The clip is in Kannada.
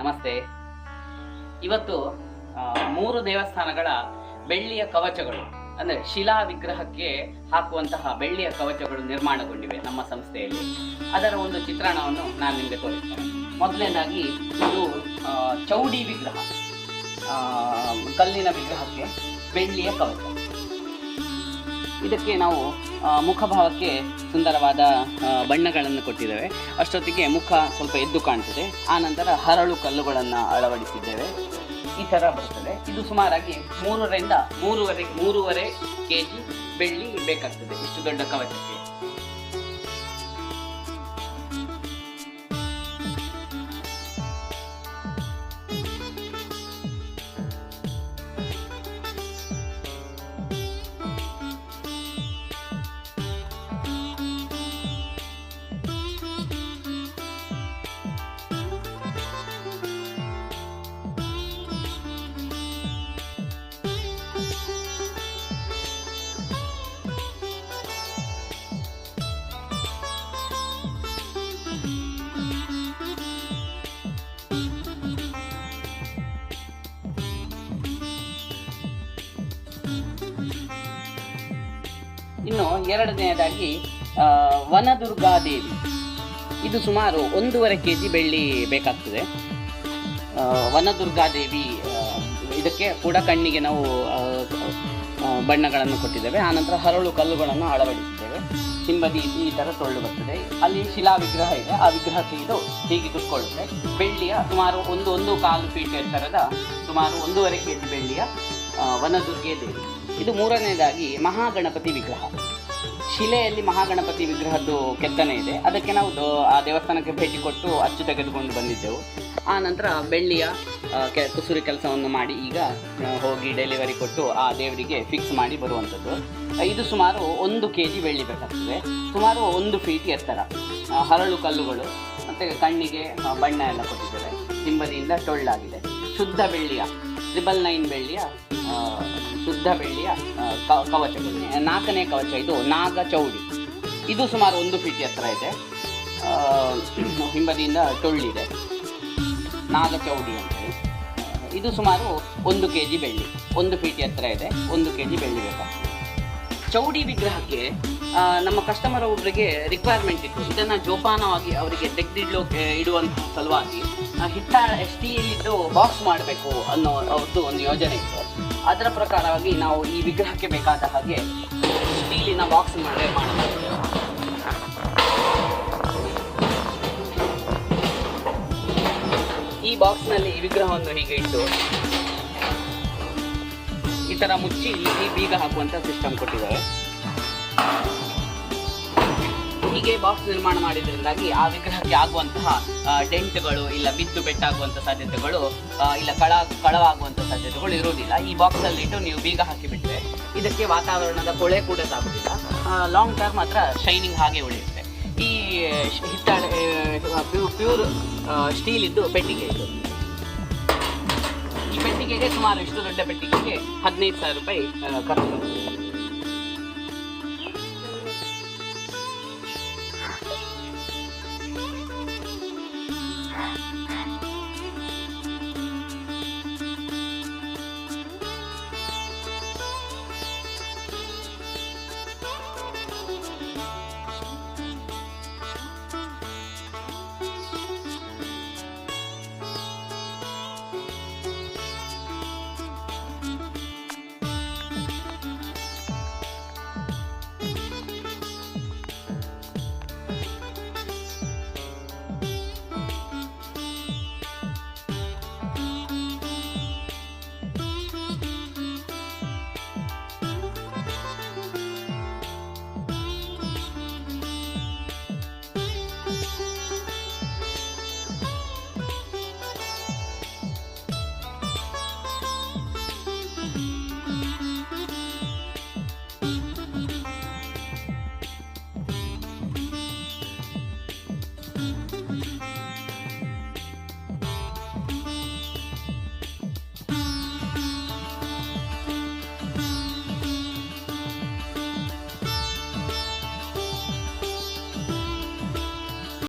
ನಮಸ್ತೆ. ಇವತ್ತು 3 ದೇವಸ್ಥಾನಗಳ ಬೆಳ್ಳಿಯ ಕವಚಗಳು ಅಂದರೆ ಶಿಲಾ ವಿಗ್ರಹಕ್ಕೆ ಹಾಕುವಂತಹ ಬೆಳ್ಳಿಯ ಕವಚಗಳು ನಿರ್ಮಾಣಗೊಂಡಿವೆ ನಮ್ಮ ಸಂಸ್ಥೆಯಲ್ಲಿ. ಅದರ ಒಂದು ಚಿತ್ರಣವನ್ನು ನಾನು ನಿಮಗೆ ತೋರಿಸ್ತೇನೆ. ಮೊದಲನೇದಾಗಿ ಇದು ಚೌಡಿ ವಿಗ್ರಹ, ಕಲ್ಲಿನ ವಿಗ್ರಹಕ್ಕೆ ಬೆಳ್ಳಿಯ ಕವಚ. ಇದಕ್ಕೆ ನಾವು ಮುಖಭಾವಕ್ಕೆ ಸುಂದರವಾದ ಬಣ್ಣಗಳನ್ನು ಕೊಟ್ಟಿದ್ದೇವೆ. ಅಷ್ಟೊತ್ತಿಗೆ ಮುಖ ಸ್ವಲ್ಪ ಎದ್ದು ಕಾಣ್ತದೆ. ಆನಂತರ ಹರಳು ಕಲ್ಲುಗಳನ್ನು ಅಳವಡಿಸಿದ್ದೇವೆ. ಈ ಥರ ಬರ್ತದೆ. ಇದು ಸುಮಾರಾಗಿ 3.5 kg ಬೆಳ್ಳಿ ಬೇಕಾಗ್ತದೆ ಇಷ್ಟು ದೊಡ್ಡ ಕವಚಕ್ಕೆ. ಇನ್ನು ಎರಡನೆಯದಾಗಿ ವನದುರ್ಗಾದೇವಿ. ಇದು ಸುಮಾರು 1.5 kg ಬೆಳ್ಳಿ ಬೇಕಾಗ್ತದೆ. ವನದುರ್ಗಾದೇವಿ ಇದಕ್ಕೆ ಕೂಡ ಕಣ್ಣಿಗೆ ನಾವು ಬಣ್ಣಗಳನ್ನು ಕೊಟ್ಟಿದ್ದೇವೆ. ಆನಂತರ ಹರಳು ಕಲ್ಲುಗಳನ್ನು ಅಳವಡಿಸಿದ್ದೇವೆ. ಹಿಂಬದಿ ಈ ಥರ ಟೊಳ್ಳು ಬರ್ತದೆ. ಅಲ್ಲಿ ಶಿಲಾ ವಿಗ್ರಹ ಇದೆ. ಆ ವಿಗ್ರಹಕ್ಕೆ ಇದು ಹೀಗೆ ಕುತ್ಕೊಳ್ಳುತ್ತೆ. ಬೆಳ್ಳಿಯ ಸುಮಾರು 1.25 ಫೀಟ್ ಎತ್ತರದ ಸುಮಾರು 1.5 kg ಬೆಳ್ಳಿಯ ವನದುರ್ಗೆ ದೇವಿ. ಇದು ಮೂರನೇದಾಗಿ ಮಹಾಗಣಪತಿ ವಿಗ್ರಹ. ಶಿಲೆಯಲ್ಲಿ ಮಹಾಗಣಪತಿ ವಿಗ್ರಹದ್ದು ಕೆತ್ತನೆ ಇದೆ. ಅದಕ್ಕೆ ನಾವು ಆ ದೇವಸ್ಥಾನಕ್ಕೆ ಭೇಟಿ ಕೊಟ್ಟು ಅಚ್ಚು ತೆಗೆದುಕೊಂಡು ಬಂದಿದ್ದೆವು. ಆ ನಂತರ ಬೆಳ್ಳಿಯ ಕುಸುರಿ ಕೆಲಸವನ್ನು ಮಾಡಿ ಈಗ ಹೋಗಿ ಡೆಲಿವರಿ ಕೊಟ್ಟು ಆ ದೇವರಿಗೆ ಫಿಕ್ಸ್ ಮಾಡಿ ಬರುವಂಥದ್ದು. ಇದು ಸುಮಾರು 1 kg ಬೆಳ್ಳಿ ಬೇಕಾಗ್ತದೆ. ಸುಮಾರು 1 ಫೀಟ್ ಎತ್ತರ. ಹರಳು ಕಲ್ಲುಗಳು ಮತ್ತು ಕಣ್ಣಿಗೆ ಬಣ್ಣ ಎಲ್ಲ ಕೊಟ್ಟಿದ್ದಾರೆ. ಹಿಂಬದಿಯಿಂದ ಟೊಳ್ಳಾಗಿದೆ. ಶುದ್ಧ ಬೆಳ್ಳಿಯ 999 ಬೆಳ್ಳಿಯ ಶುದ್ಧ ಬೆಳ್ಳಿಯ ಕವಚಗಳು. 4ನೇ ಕವಚ ಇದು ನಾಗ ಚೌಡಿ. ಇದು ಸುಮಾರು 1 ಫೀಟ್ ಎತ್ತರ ಇದೆ. ಹಿಂಬದಿಯಿಂದ ಟೊಳ್ಳಿದೆ. ನಾಗ ಚೌಡಿ ಅಂತೇಳಿ. ಇದು ಸುಮಾರು 1 kg ಬೆಳ್ಳಿ. 1 ಫೀಟ್ ಎತ್ತರ ಇದೆ. 1 kg ಬೆಳ್ಳಿ ಬೇಕಾಗ್ತದೆ. ಚೌಡಿ ವಿಗ್ರಹಕ್ಕೆ ನಮ್ಮ ಕಸ್ಟಮರ್ ಒಬ್ಬರಿಗೆ ರಿಕ್ವೈರ್ಮೆಂಟ್ ಇತ್ತು. ಇದನ್ನು ಜೋಪಾನವಾಗಿ ಅವರಿಗೆ ಇಡುವಂಥ ಸಲುವಾಗಿ ಸ್ಟೀಲಿದ್ದು ಬಾಕ್ಸ್ ಮಾಡಬೇಕು ಅನ್ನೋ ಅವ್ರದ್ದು ಒಂದು ಯೋಜನೆ ಇತ್ತು. ಅದರ ಪ್ರಕಾರವಾಗಿ ನಾವು ಈ ವಿಗ್ರಹಕ್ಕೆ ಬೇಕಾದ ಹಾಗೆ ಸ್ಟೀಲಿನ ಬಾಕ್ಸ್ ಮಾಡಲಾಗಿದೆ. ಈ ಬಾಕ್ಸ್ನಲ್ಲಿ ಈ ವಿಗ್ರಹವನ್ನು ಹೀಗೆ ಇಟ್ಟು ಈ ಥರ ಮುಚ್ಚಿ ಇಲ್ಲಿ ಬೀಗ ಹಾಕುವಂಥ ಸಿಸ್ಟಮ್ ಕೊಟ್ಟಿದ್ದಾರೆ. ಹೀಗೆ ಬಾಕ್ಸ್ ನಿರ್ಮಾಣ ಮಾಡಿದ್ರಿಂದಾಗಿ ಆ ವಿಗ್ರಹಕ್ಕೆ ಆಗುವಂತಹ ಡೆಂಟ್ಗಳು ಇಲ್ಲ ಬಿದ್ದು ಪೆಟ್ಟಾಗುವಂಥ ಸಾಧ್ಯತೆಗಳು ಇಲ್ಲ ಕಳವಾಗುವಂಥ ಸಾಧ್ಯತೆಗಳು ಇರುವುದಿಲ್ಲ. ಈ ಬಾಕ್ಸಲ್ಲಿ ಇಟ್ಟು ನೀವು ಬೀಗ ಹಾಕಿಬಿಟ್ರೆ ಇದಕ್ಕೆ ವಾತಾವರಣದ ಕೊಳೆ ಕೂಡ ಸಾಗುವುದಿಲ್ಲ. ಲಾಂಗ್ ಟರ್ಮ್ ಮಾತ್ರ ಶೈನಿಂಗ್ ಹಾಗೆ ಉಳಿಯುತ್ತೆ. ಈ ಪ್ಯೂರ್ ಸ್ಟೀಲ್ ಇದ್ದು ಪೆಟ್ಟಿಗೆ ಇದು. ಈ ಪೆಟ್ಟಿಗೆಗೆ ಸುಮಾರು ಇಷ್ಟು ದೊಡ್ಡ ಪೆಟ್ಟಿಗೆಗೆ 15,000 ರೂಪಾಯಿ ಖರ್ಚು.